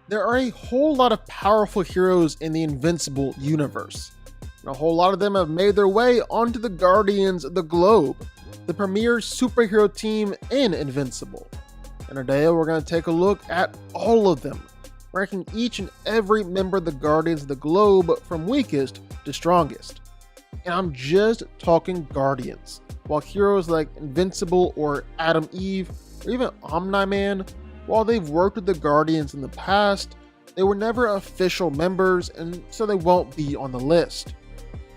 There are a whole lot of powerful heroes in the Invincible universe, and a whole lot of them have made their way onto the Guardians of the Globe, the premier superhero team in Invincible. And today we're going to take a look at all of them, ranking each and every member of the Guardians of the Globe from weakest to strongest. And I'm just talking Guardians, while heroes like Invincible or Adam Eve or even Omni-Man, while they've worked with the Guardians in the past, they were never official members and so they won't be on the list.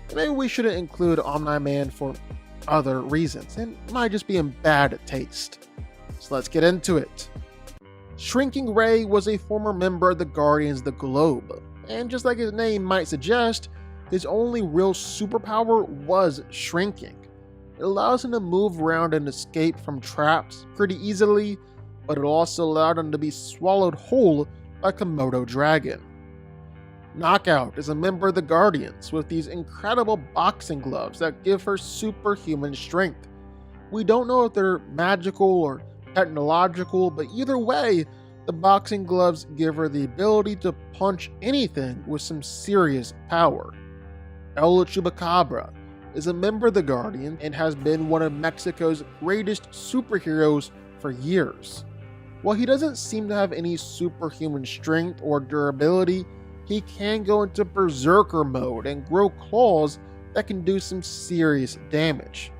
And maybe we shouldn't include Omni-Man for other reasons, and it might just be in bad taste. So let's get into it. Shrinking Ray was a former member of the Guardians of the Globe, and just like his name might suggest, his only real superpower was shrinking. It allows him to move around and escape from traps pretty easily, but it also allowed him to be swallowed whole by Komodo Dragon. Knockout is a member of the Guardians with these incredible boxing gloves that give her superhuman strength. We don't know if they're magical or technological, but either way, the boxing gloves give her the ability to punch anything with some serious power. El Chupacabra is a member of the Guardian and has been one of Mexico's greatest superheroes for years. While he doesn't seem to have any superhuman strength or durability, he can go into berserker mode and grow claws that can do some serious damage.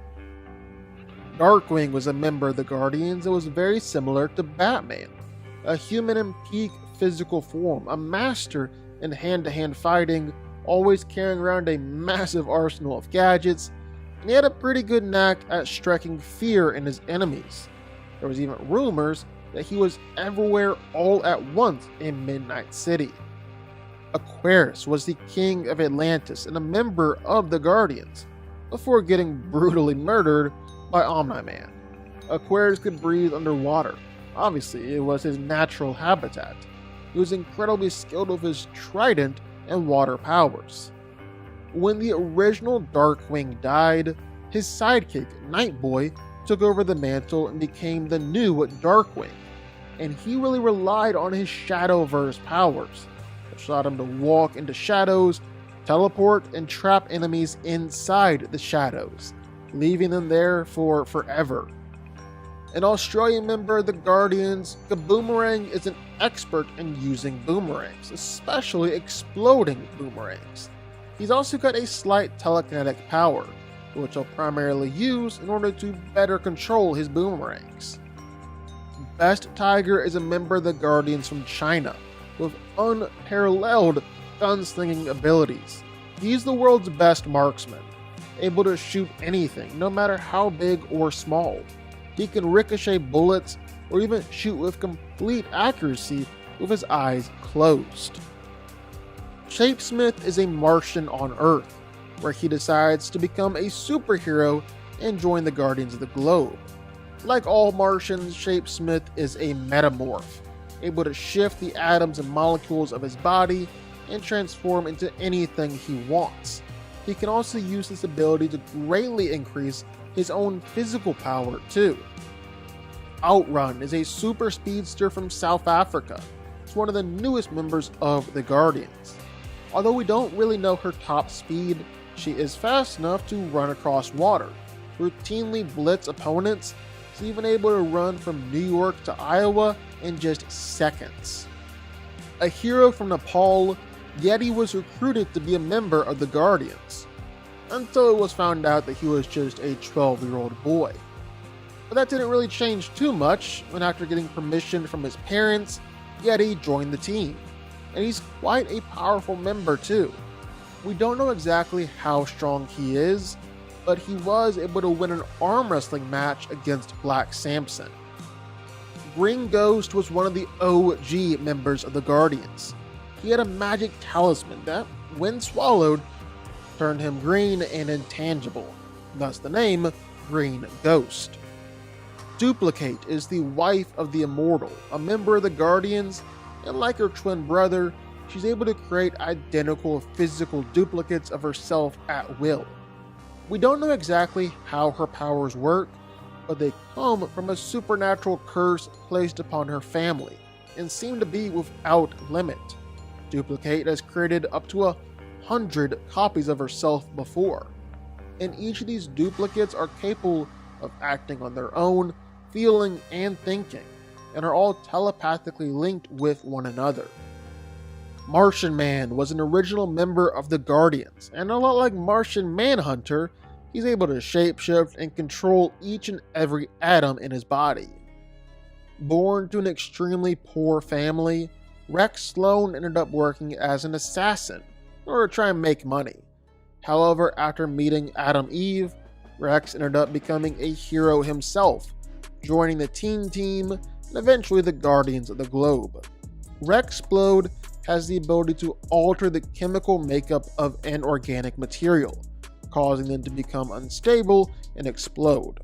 Darkwing was a member of the Guardians and was very similar to Batman, a human in peak physical form, a master in hand-to-hand fighting, always carrying around a massive arsenal of gadgets, and he had a pretty good knack at striking fear in his enemies. There was even rumors that he was everywhere all at once in Midnight City. Aquarius was the king of Atlantis and a member of the Guardians, before getting brutally murdered by Omni-Man. Aquarius could breathe underwater. Obviously, it was his natural habitat. He was incredibly skilled with his trident and water powers. When the original Darkwing died, his sidekick, Nightboy, took over the mantle and became the new Darkwing, and he really relied on his Shadowverse powers, which allowed him to walk into shadows, teleport, and trap enemies inside the shadows, leaving them there for forever. An Australian member of the Guardians, Kaboomerang is an expert in using boomerangs, especially exploding boomerangs. He's also got a slight telekinetic power, which he'll primarily use in order to better control his boomerangs. Best Tiger is a member of the Guardians from China, with unparalleled gunslinging abilities. He's the world's best marksman, able to shoot anything, no matter how big or small. He can ricochet bullets or even shoot with complete accuracy with his eyes closed. Shapesmith is a Martian on Earth, where he decides to become a superhero and join the Guardians of the Globe. Like all Martians, Shapesmith is a metamorph, able to shift the atoms and molecules of his body and transform into anything he wants. He can also use this ability to greatly increase his own physical power too. Outrun is a super speedster from South Africa. It's one of the newest members of the Guardians. Although we don't really know her top speed, she is fast enough to run across water, routinely blitz opponents, is even able to run from New York to Iowa in just seconds. A hero from Nepal, Yeti was recruited to be a member of the Guardians, until it was found out that he was just a 12-year-old boy. But that didn't really change too much, and after getting permission from his parents, Yeti joined the team, and he's quite a powerful member too. We don't know exactly how strong he is, but he was able to win an arm wrestling match against Black Samson. Green Ghost was one of the OG members of the Guardians. He had a magic talisman that, when swallowed, turned him green and intangible, thus the name Green Ghost. Duplicate is the wife of the Immortal, a member of the Guardians, and like her twin brother, she's able to create identical physical duplicates of herself at will. We don't know exactly how her powers work, but they come from a supernatural curse placed upon her family, and seem to be without limit. Duplicate has created up to 100 copies of herself before, and each of these duplicates are capable of acting on their own, feeling, and thinking, and are all telepathically linked with one another. Martian Man was an original member of the Guardians, and a lot like Martian Manhunter, he's able to shapeshift and control each and every atom in his body. Born to an extremely poor family, Rex Sloan ended up working as an assassin in order to try and make money. However, after meeting Atom Eve, Rex ended up becoming a hero himself, joining the Teen Team and eventually the Guardians of the Globe. Rexplode has the ability to alter the chemical makeup of an organic material, causing them to become unstable and explode.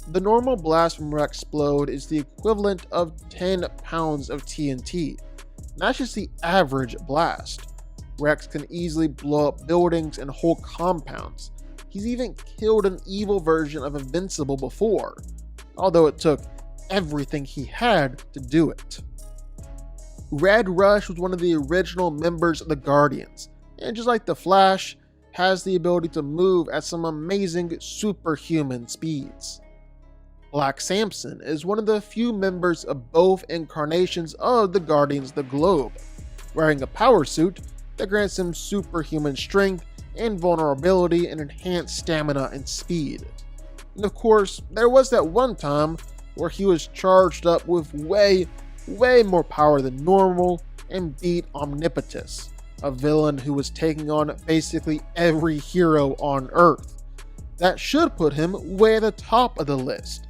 The normal blast from Rexplode is the equivalent of 10 pounds of TNT. That's just the average blast. Rex can easily blow up buildings and whole compounds. He's even killed an evil version of Invincible before, although it took everything he had to do it. Red Rush was one of the original members of the Guardians, and just like the Flash, has the ability to move at some amazing superhuman speeds. Black Samson is one of the few members of both incarnations of the Guardians of the Globe, wearing a power suit that grants him superhuman strength, invulnerability, and enhanced stamina and speed. And of course, there was that one time where he was charged up with way more power than normal and beat Omnipotus, a villain who was taking on basically every hero on Earth. That should put him way at the top of the list,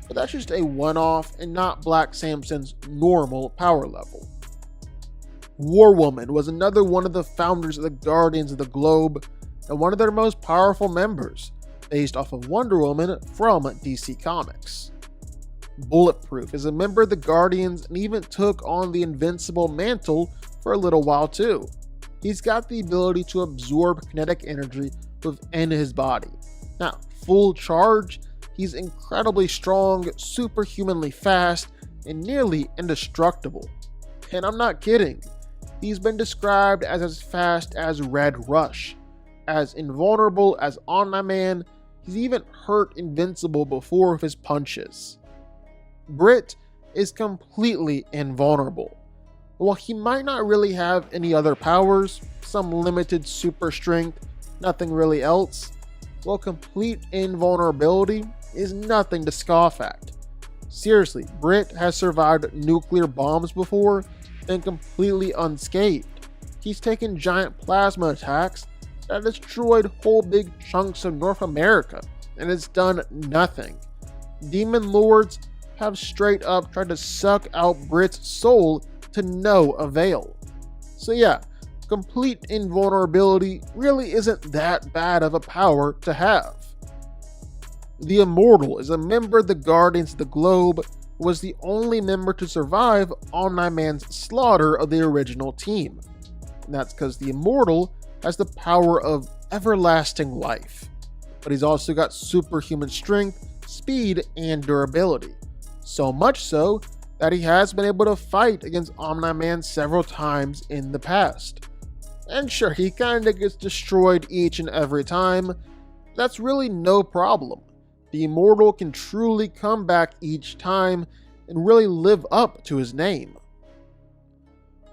but that's just a one-off and not Black Samson's normal power level. War Woman was another one of the founders of the Guardians of the Globe and one of their most powerful members, based off of Wonder Woman from DC Comics. Bulletproof is a member of the Guardians and even took on the Invincible mantle for a little while too. He's got the ability to absorb kinetic energy within his body. Now, full charge, he's incredibly strong, superhumanly fast, and nearly indestructible. And I'm not kidding. He's been described as fast as Red Rush, as invulnerable as Omni-Man. He's even hurt Invincible before with his punches. Brit is completely invulnerable. While he might not really have any other powers, some limited super strength, nothing really else, well, complete invulnerability is nothing to scoff at. Seriously, Brit has survived nuclear bombs before and completely unscathed. He's taken giant plasma attacks that destroyed whole big chunks of North America, and it's done nothing. Demon Lords have straight up tried to suck out Brit's soul to no avail. So yeah, complete invulnerability really isn't that bad of a power to have. The Immortal is a member of the Guardians of the Globe, was the only member to survive Omni-Man's slaughter of the original team. And that's because the Immortal has the power of everlasting life, but he's also got superhuman strength, speed, and durability. So much so that he has been able to fight against Omni-Man several times in the past. And sure, he kinda gets destroyed each and every time. That's really no problem. The Immortal can truly come back each time and really live up to his name.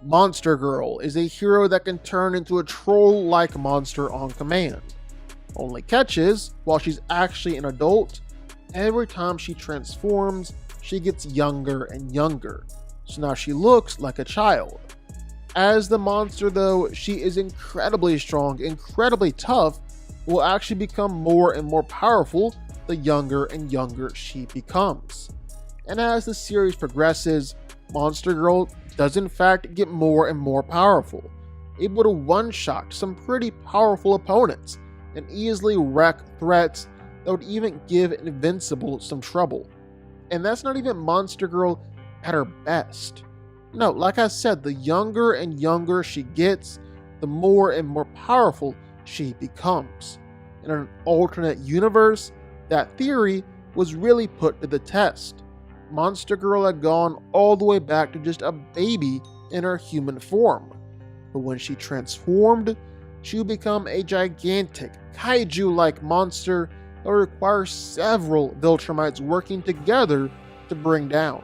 Monster Girl is a hero that can turn into a troll-like monster on command. Only catch is, while she's actually an adult, every time she transforms, she gets younger and younger, so now she looks like a child. As the monster though, she is incredibly strong, incredibly tough, will actually become more and more powerful the younger and younger she becomes. And as the series progresses, Monster Girl does in fact get more and more powerful, able to one-shot some pretty powerful opponents and easily wreck threats that would even give Invincible some trouble. And that's not even Monster Girl at her best. No, like I said, the younger and younger she gets, the more and more powerful she becomes. In an alternate universe, that theory was really put to the test. Monster Girl had gone all the way back to just a baby in her human form. But when she transformed, she would become a gigantic, kaiju-like monster that would require several Viltrumites working together to bring down.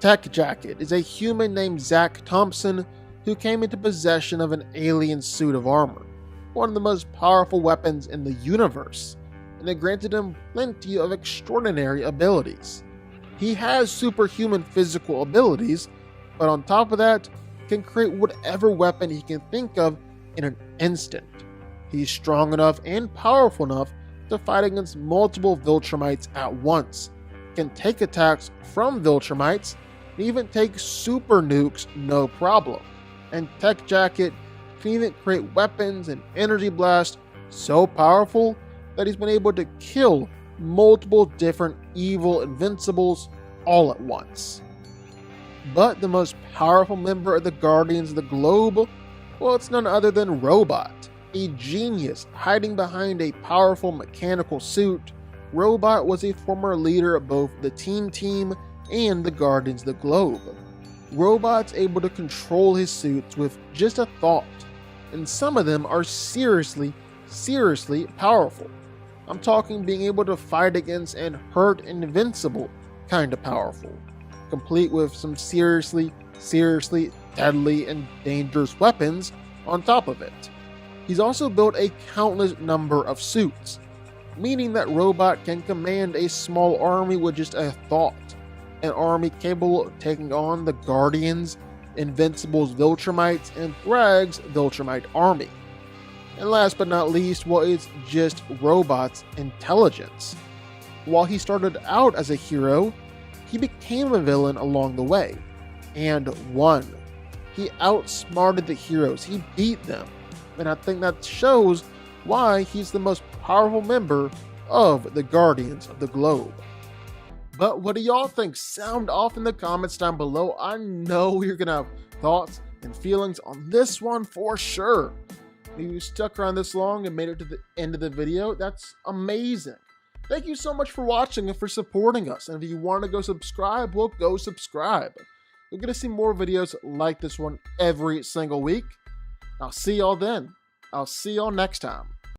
Tech Jacket is a human named Zach Thompson who came into possession of an alien suit of armor, one of the most powerful weapons in the universe, and it granted him plenty of extraordinary abilities. He has superhuman physical abilities, but on top of that, can create whatever weapon he can think of in an instant. He's strong enough and powerful enough to fight against multiple Viltrumites at once, can take attacks from Viltrumites, and even take super nukes no problem. And Tech Jacket can even create weapons and energy blasts so powerful that he's been able to kill multiple different evil Invincibles all at once. But the most powerful member of the Guardians of the Globe, well, it's none other than Robot, a genius hiding behind a powerful mechanical suit. Robot was a former leader of both the Team and the Guardians of the Globe. Robot's able to control his suits with just a thought, and some of them are seriously powerful. I'm talking being able to fight against and hurt Invincible kinda powerful, complete with some seriously deadly and dangerous weapons on top of it. He's also built a countless number of suits, meaning that Robot can command a small army with just a thought, an army capable of taking on the Guardians, Invincible's Viltrumites, and Thrag's Viltrumite army. And last but not least, well, it's just Robot's intelligence. While he started out as a hero, he became a villain along the way, and won. He outsmarted the heroes, he beat them, and I think that shows why he's the most powerful member of the Guardians of the Globe. But what do y'all think? Sound off in the comments down below. I know you're gonna have thoughts and feelings on this one for sure. If you stuck around this long and made it to the end of the video, that's amazing. Thank you so much for watching and for supporting us. And if you want to go subscribe, well, go subscribe. You're going to see more videos like this one every single week. I'll see y'all then. I'll see y'all next time.